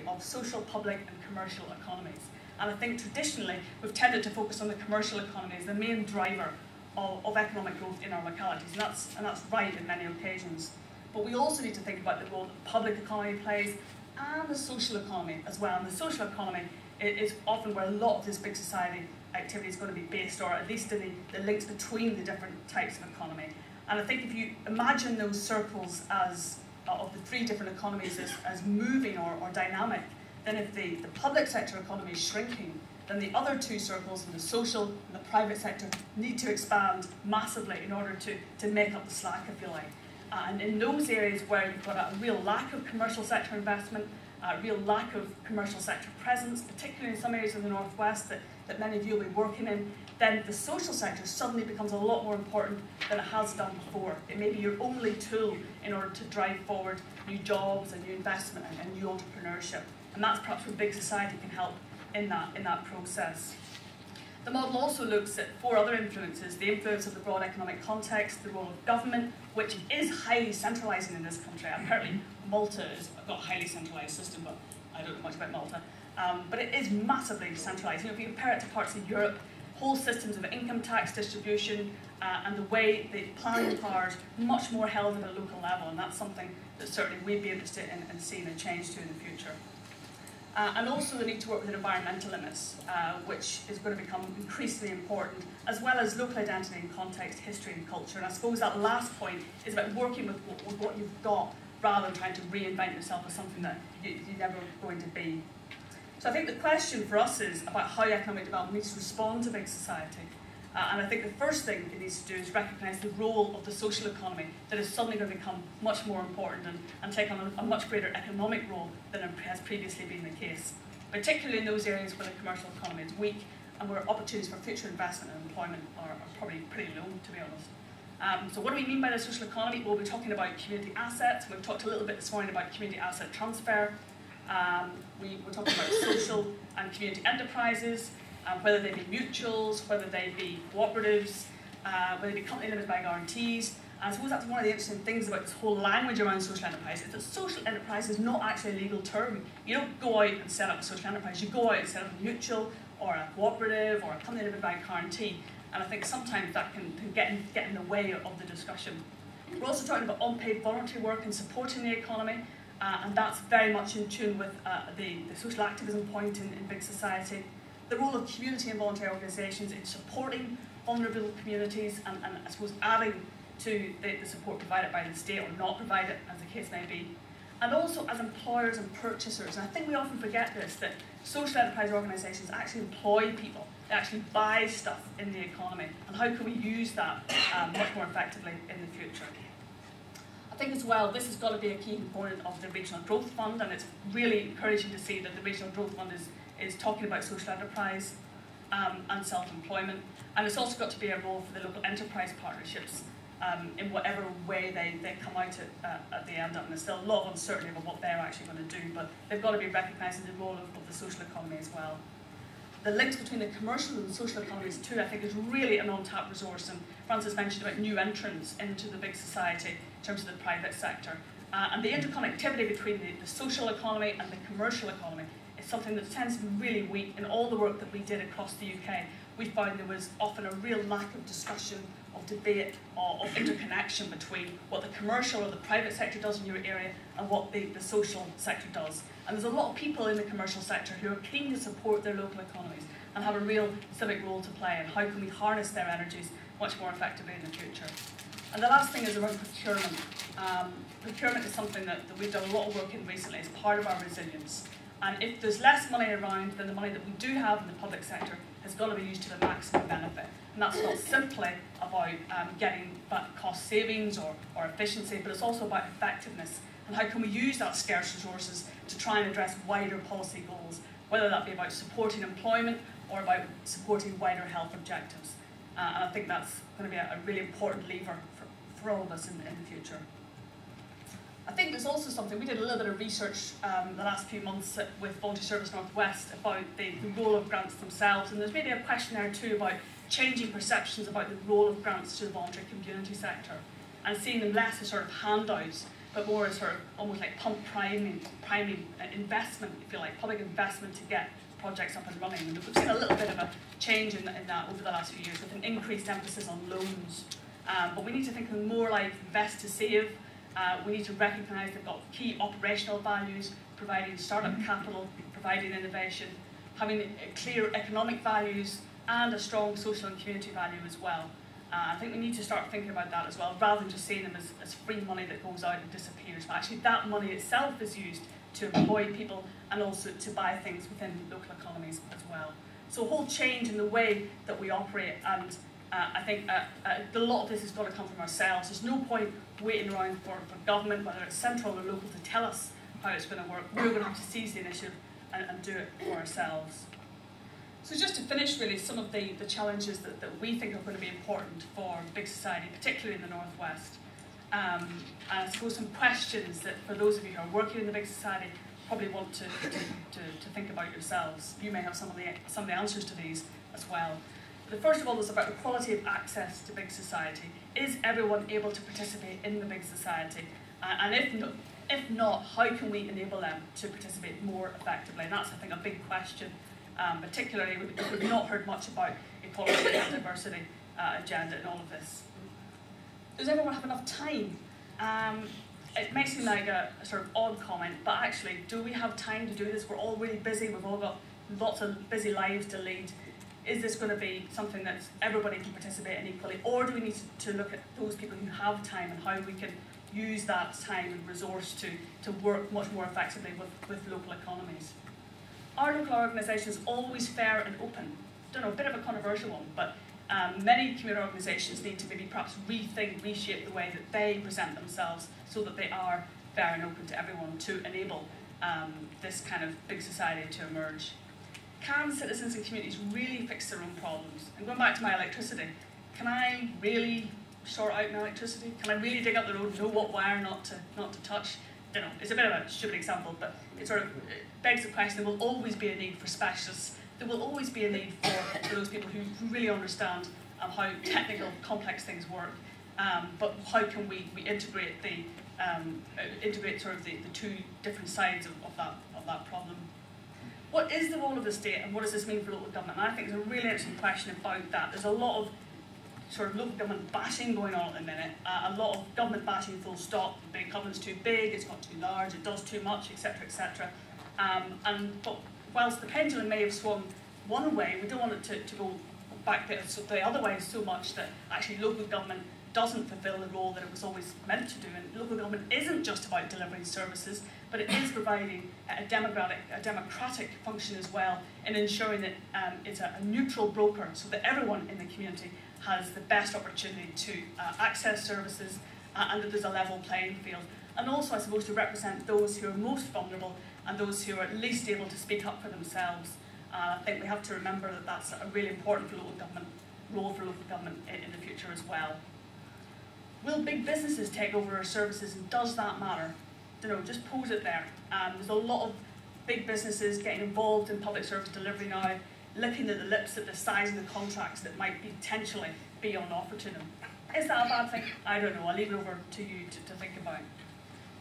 of social, public and commercial economies. And I think traditionally we've tended to focus on the commercial economy as the main driver of economic growth in our localities, and that's right in many occasions. But we also need to think about the role that the public economy plays and the social economy as well. And the social economy is often where a lot of this big society activity is going to be based, or at least in the links between the different types of economy. And I think if you imagine those circles as of the three different economies as moving or dynamic, then if the public sector economy is shrinking, then the other two circles, the social and the private sector, need to expand massively in order to make up the slack, if you like. And in those areas where you've got a real lack of commercial sector investment, a real lack of commercial sector presence, particularly in some areas of the northwest that many of you will be working in, then the social sector suddenly becomes a lot more important than it has done before. It may be your only tool in order to drive forward new jobs and new investment and new entrepreneurship. And that's perhaps where big society can help in that process. The model also looks at four other influences: the influence of the broad economic context, the role of government, which is highly centralising in this country. Apparently Malta has got a highly centralised system, but I don't know much about Malta. But it is massively centralised. You know, if you compare it to parts of Europe, whole systems of income tax distribution and the way the planning powers much more held at a local level, and that's something that certainly we'd be interested in seeing a change to in the future. And also the need to work with environmental limits, which is going to become increasingly important, as well as local identity and context, history and culture. And I suppose that last point is about working with what you've got, rather than trying to reinvent yourself as something that you're never going to be. So I think the question for us is about how economic development needs to respond to big society. And I think the first thing it needs to do is recognise the role of the social economy that is suddenly going to become much more important and take on a much greater economic role than has previously been the case, particularly in those areas where the commercial economy is weak and where opportunities for future investment and employment are probably pretty low, to be honest. So what do we mean by the social economy? Well, we're talking about community assets. We've talked a little bit this morning about community asset transfer. We're talking about social and community enterprises, whether they be mutuals, whether they be cooperatives, whether they be company limited by guarantees. And I suppose that's one of the interesting things about this whole language around social enterprise, is that social enterprise is not actually a legal term. You don't go out and set up a social enterprise, you go out and set up a mutual, or a cooperative, or a company limited by guarantee. And I think sometimes that can get in the way of the discussion. We're also talking about unpaid voluntary work and supporting the economy, and that's very much in tune with the social activism point in big society. The role of community and voluntary organisations in supporting vulnerable communities and I suppose adding to the support provided by the state or not provided, as the case may be. And also as employers and purchasers. And I think we often forget this, that social enterprise organisations actually employ people. They actually buy stuff in the economy. And how can we use that much more effectively in the future? I think as well, this has got to be a key component of the Regional Growth Fund, and it's really encouraging to see that the Regional Growth Fund is talking about social enterprise and self-employment. And it's also got to be a role for the local enterprise partnerships in whatever way they come out at the end. And there's still a lot of uncertainty about what they're actually going to do, but they've got to be recognising the role of the social economy as well. The links between the commercial and the social economies too, I think, is really an untapped resource. And Francis mentioned about new entrants into the big society in terms of the private sector. And the interconnectivity between the social economy and the commercial economy is something that tends to be really weak. In all the work that we did across the UK, we found there was often a real lack of discussion, of debate, of interconnection between what the commercial or the private sector does in your area and what the social sector does. And there's a lot of people in the commercial sector who are keen to support their local economies and have a real civic role to play, and how can we harness their energies much more effectively in the future. And the last thing is around procurement. Procurement is something that we've done a lot of work in recently as part of our resilience. And if there's less money around, then the money that we do have in the public sector has got to be used to the maximum benefit. And that's not simply about getting cost savings or efficiency, but it's also about effectiveness. And how can we use that scarce resources to try and address wider policy goals, whether that be about supporting employment or about supporting wider health objectives. And I think that's going to be a really important lever for all of us in the future. I think there's also something, we did a little bit of research the last few months with Voluntary Service Northwest about the role of grants themselves, and there's maybe a question there too about changing perceptions about the role of grants to the voluntary community sector and seeing them less as sort of handouts, but more sort of almost like priming investment, if you like, public investment to get projects up and running. And we've seen a little bit of a change in that over the last few years with an increased emphasis on loans. But we need to think of more like invest to save. We need to recognise they've got key operational values, providing startup capital, providing innovation, having clear economic values and a strong social and community value as well. I think we need to start thinking about that as well, rather than just seeing them as free money that goes out and disappears. But actually that money itself is used to employ people and also to buy things within local economies as well. So a whole change in the way that we operate, and I think a lot of this has got to come from ourselves. There's no point waiting around for government, whether it's central or local, to tell us how it's going to work. We're going to have to seize the initiative and do it for ourselves. So just to finish, really, some of the challenges that we think are going to be important for big society, particularly in the Northwest. And I suppose some questions that, for those of you who are working in the big society, probably want to think about yourselves. You may have some of the answers to these as well. The first of all is about the quality of access to big society. Is everyone able to participate in the big society? And if not, how can we enable them to participate more effectively? And that's, I think, a big question. Particularly, we've not heard much about equality and diversity agenda in all of this. Does everyone have enough time? It may seem like a sort of odd comment, but actually, do we have time to do this? We're all really busy, we've all got lots of busy lives to lead. Is this going to be something that everybody can participate in equally? Or do we need to look at those people who have time and how we can use that time and resource to work much more effectively with local economies? Are local organisations always fair and open? I don't know, a bit of a controversial one, but many community organisations need to maybe perhaps rethink, reshape the way that they present themselves so that they are fair and open to everyone to enable this kind of big society to emerge. Can citizens and communities really fix their own problems? And going back to my electricity, can I really sort out my electricity? Can I really dig up the road, know what wire not to touch? I don't know, it's a bit of a stupid example, but it sort of begs the question. There will always be a need for specialists. There will always be a need for those people who really understand how technical, complex things work. But how can we integrate integrate sort of the two different sides of that problem? What is the role of the state, and what does this mean for local government? And I think there's a really interesting question about that. There's a lot of sort of local government bashing going on at the minute. A lot of government bashing full stop. The big government's too big, it's got too large, it does too much, etc., etc. But whilst the pendulum may have swung one way, we don't want it to go back the other way so much that actually local government doesn't fulfil the role that it was always meant to do. And local government isn't just about delivering services, but it is providing a democratic function as well in ensuring that it's a neutral broker so that everyone in the community has the best opportunity to access services and that there's a level playing field. And also, I suppose, to represent those who are most vulnerable and those who are least able to speak up for themselves. I think we have to remember that that's a really important role for local government in the future as well. Will big businesses take over our services, and does that matter? I don't know, just pose it there. There's a lot of big businesses getting involved in public service delivery now, licking at the lips at the size of the contracts that might potentially be on offer to them. Is that a bad thing? I don't know. I'll leave it over to you to think about.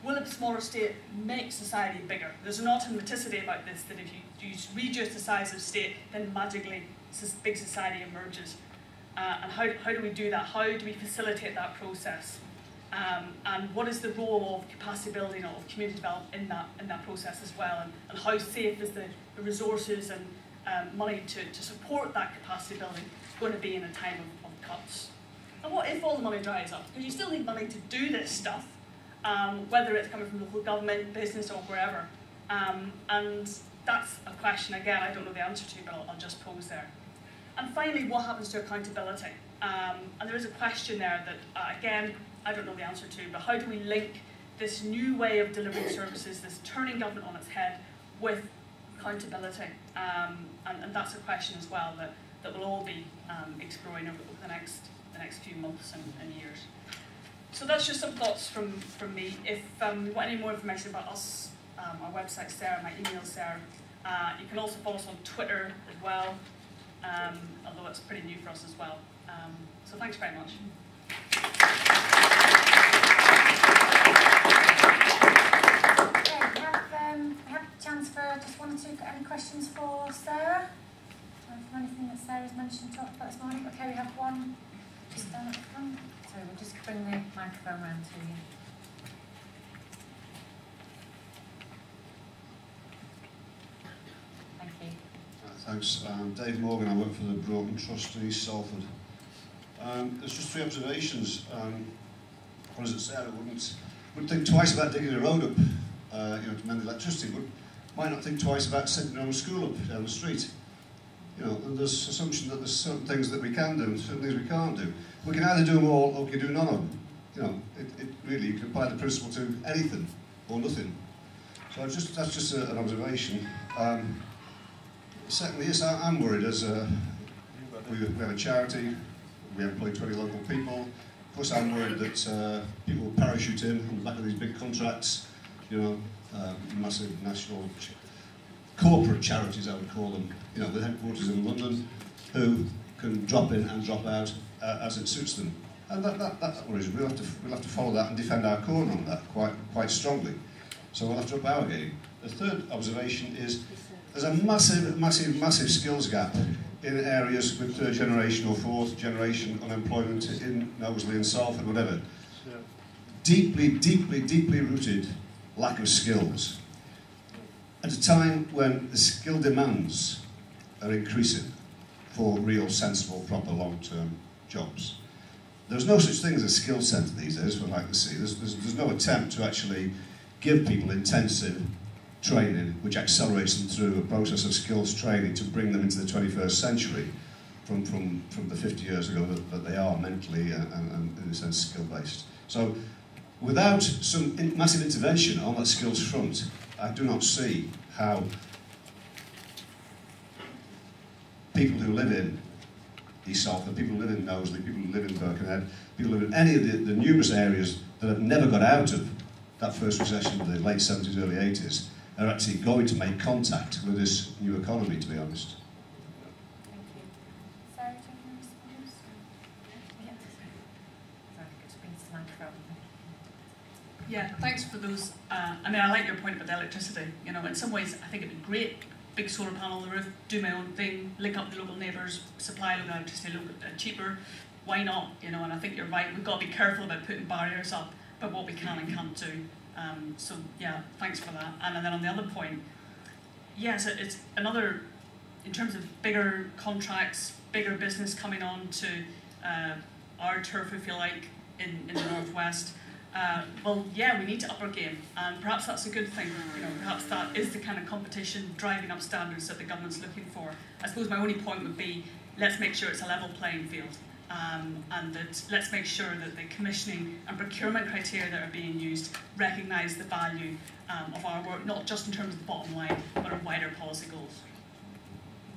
Will a smaller state make society bigger? There's an automaticity about this, that if you reduce the size of state, then magically big society emerges. And how do we do that? How do we facilitate that process? And what is the role of capacity building or of community development in that process as well? And how safe is the resources and money to support that capacity building going to be in a time of cuts? And what if all the money dries up? Because you still need money to do this stuff, whether it's coming from local government, business, or wherever. And that's a question, again, I don't know the answer to, but I'll just pose there. And finally, what happens to accountability? And there is a question there that, again, I don't know the answer to, but how do we link this new way of delivering services, this turning government on its head, with accountability? And that's a question as well that we'll all be exploring over the next few months and years. So that's just some thoughts from me. If you want any more information about us, our website's there, my email's there. You can also follow us on Twitter as well, although it's pretty new for us as well. So thanks very much. just one or two, any questions for Sarah? For anything that Sarah's mentioned, talked about this morning? Okay, we have one just down at the front. So we'll just bring the microphone round to you. Thank you. Thanks. Dave Morgan, I work for the Broughton Trust in East Salford. There's just three observations. One is that Sarah wouldn't think twice about digging a road up, to mend the electricity, but might not think twice about setting her own school up down the street. And there's assumption that there's certain things that we can do and certain things we can't do. We can either do them all or we can do none of them. Really, you can apply the principle to anything or nothing. So that's just an observation. Secondly, yes, I'm worried. As we have a charity, we employ 20 local people. Of course, I'm worried that people parachute in on the back of these big contracts, massive national corporate charities, I would call them, with headquarters in London, who can drop in and drop out as it suits them. And that worries me. We'll have to follow that and defend our corner on that quite strongly. So we'll have to up our game. The third observation is there's a massive skills gap in areas with third generation or fourth generation unemployment in Knowsley and Salford, whatever. Yeah. Deeply rooted lack of skills. At a time when the skill demands are increasing for real, sensible, proper, long-term jobs. There's no such thing as a skill centre these days, what I like to see. There's no attempt to actually give people intensive training which accelerates them through a process of skills training to bring them into the 21st century from the 50 years ago that they are mentally and in a sense skill-based. So without some massive intervention on that skills front, I do not see how people who live in East Salford, people who live in Knowsley, people who live in Birkenhead, people who live in any of the numerous areas that have never got out of that first recession of the late 70s, early 80s, are actually going to make contact with this new economy, to be honest. Thank you. Sarah, do you want to respond? Yeah. Sorry, just bring this microphone. Yeah, thanks for those. I like your point about the electricity. In some ways, I think it'd be great. Big solar panel on the roof, do my own thing, link up the local neighbours, supply local electricity cheaper. Why not? And I think you're right. We've got to be careful about putting barriers up about what we can and can't do. So yeah, thanks for that. And then on the other point, yes, it's another in terms of bigger contracts, bigger business coming on to our turf, if you like, in the northwest. Well, yeah, we need to up our game, and perhaps that's a good thing. Perhaps that is the kind of competition driving up standards that the government's looking for. I suppose my only point would be, let's make sure it's a level playing field, and that let's make sure that the commissioning and procurement criteria that are being used recognise the value of our work, not just in terms of the bottom line, but our wider policy goals.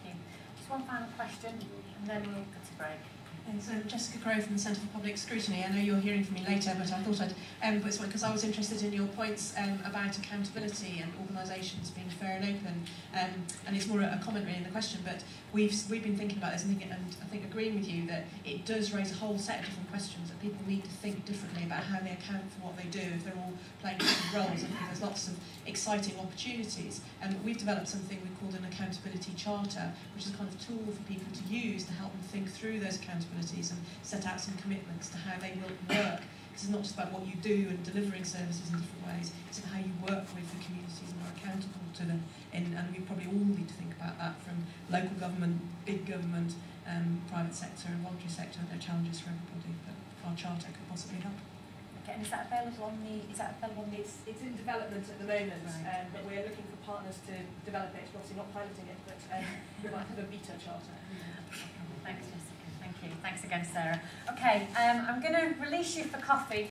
Thank you. Just one final question, and then we'll get to break. And so Jessica Crowe from the Centre for Public Scrutiny. I know you're hearing from me later, but I thought I'd put this one because I was interested in your points about accountability and organisations being fair and open. And it's more a comment really in the question, but we've been thinking about this and I think agreeing with you that it does raise a whole set of different questions that people need to think differently about how they account for what they do if they're all playing different roles. I think there's lots of exciting opportunities. And we've developed something we called an accountability charter, which is a kind of tool for people to use to help them think through those accountabilities and set out some commitments to how they will work. This is not just about what you do and delivering services in different ways, it's about how you work with the communities and are accountable to them. And we probably all need to think about that, from local government, big government, private sector and voluntary sector. There are challenges for everybody, but our charter could possibly help. Okay, and is that available on the? It's in development at the moment, right. but we're looking for partners to develop it. We're obviously not piloting it, but we might have a beta charter. Thanks, Jessica. Thank you. Thanks again, Sarah. Okay, I'm going to release you for coffee.